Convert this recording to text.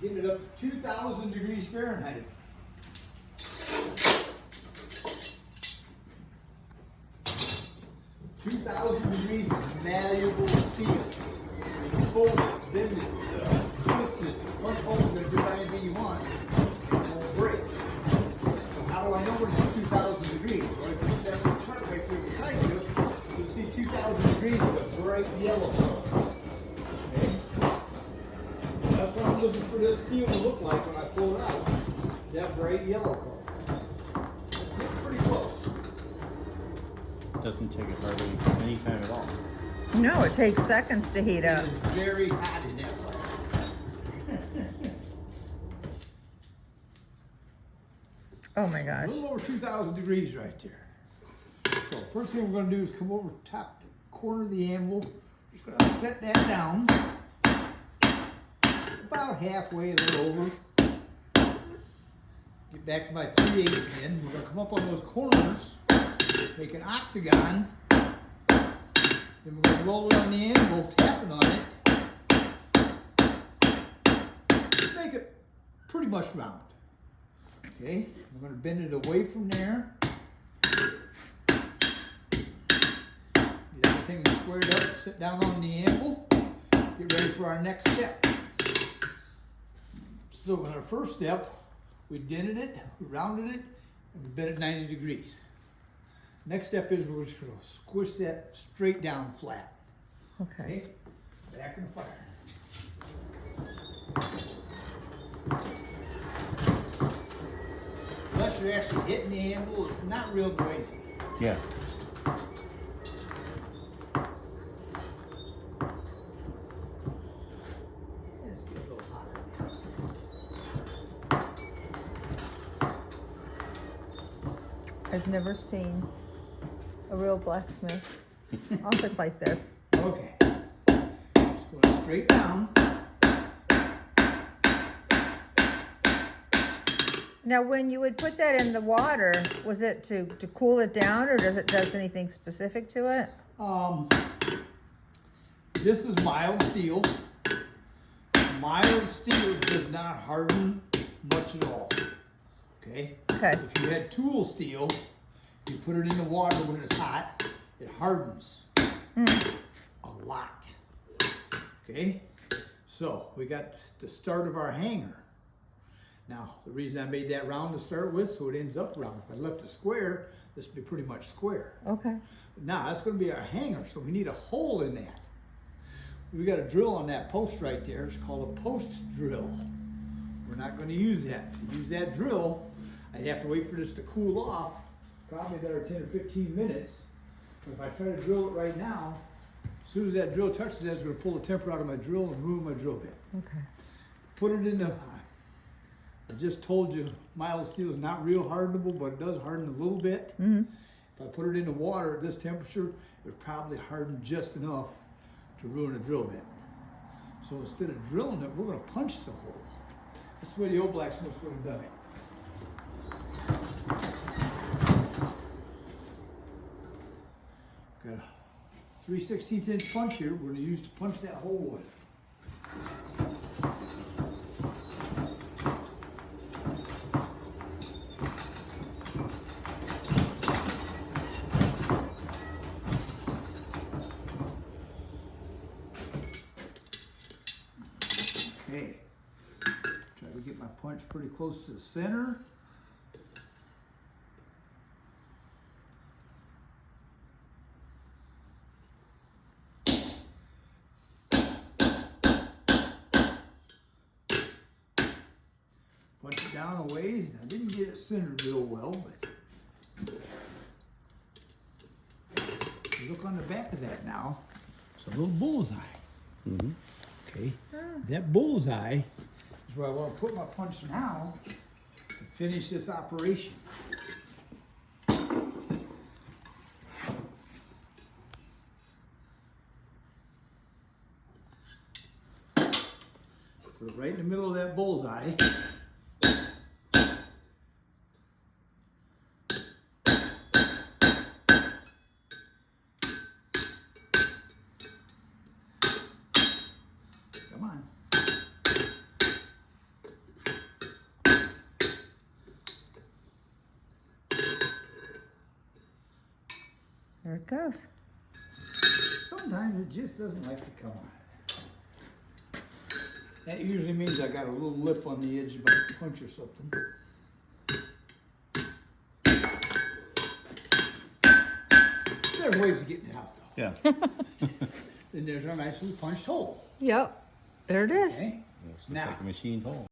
Get it up to 2,000 degrees Fahrenheit. $2,000 is malleable steel. You can fold it, bend it, twist it, punch holes in it, do anything you want. It won't break. So how do I know when it's 2,000 degrees? Well, if you look at the chart right there beside you, you'll see 2,000 degrees is a bright yellow color. Okay? That's what I'm looking for this steel to look like when I pull it out. That bright yellow color. It's pretty close. Doesn't take it hardly any time at all. No, it takes seconds to heat up. It is very hot in that fire. Oh my A gosh. little over 2,000 degrees right there. So first thing we're going to do is come over top the corner of the anvil. Just going to set that down. About halfway, a little over. Get back to my 3/8 again. We're going to come up on those corners, make an octagon. Then we're going to roll it on the anvil, tapping on it. Just make it pretty much round. Okay, we're going to bend it away from there. Get everything squared up, sit down on the anvil. Get ready for our next step. So in our first step, we dented it, we rounded it, and we bent it 90 degrees. Next step is we're just going to squish that straight down flat. Okay. Back in the fire. Unless you're actually hitting the anvil, it's not real noisy. Yeah. Let's get a little hotter. I've never seen a real blacksmith office like this. Okay. Just going straight down. Now, when you would put that in the water, was it to cool it down, or does anything specific to it? This is mild steel. Mild steel does not harden much at all. Okay? Okay. If you had tool steel, you put it in the water when it's hot, it hardens a lot. Okay? So we got the start of our hanger. Now, the reason I made that round to start with, so it ends up round. If I left it square, this would be pretty much square. Okay. Now, that's going to be our hanger, so we need a hole in that. We got a drill on that post right there. It's called a post drill. We're not going to use that. To use that drill, I'd have to wait for this to cool off, probably another 10 or 15 minutes. But if I try to drill it right now, as soon as that drill touches that, it's going to pull the temper out of my drill and ruin my drill bit. Okay. Put it in the... I just told you mild steel is not real hardenable, but it does harden a little bit. Mm-hmm. If I put it in the water at this temperature, it would probably harden just enough to ruin a drill bit. So instead of drilling it, we're going to punch the hole. That's the way the old blacksmiths would have done it. Got a 3/16" punch here we're going to use to punch that hole with. Okay, try to get my punch pretty close to the center. Punch it down a ways. I didn't get it centered real well, but you look on the back of that now, it's a little bullseye. Mm-hmm. Okay, that bullseye is where I want to put my punch now to finish this operation. Put it right in the middle of that bullseye. Come on. There it goes. Sometimes it just doesn't like to come on. That usually means I got a little lip on the edge of my punch or something. There's ways of getting it out though. Yeah. Then there's our nicely punched hole. Yep. There it is. Okay. Looks Now, like a machined hole.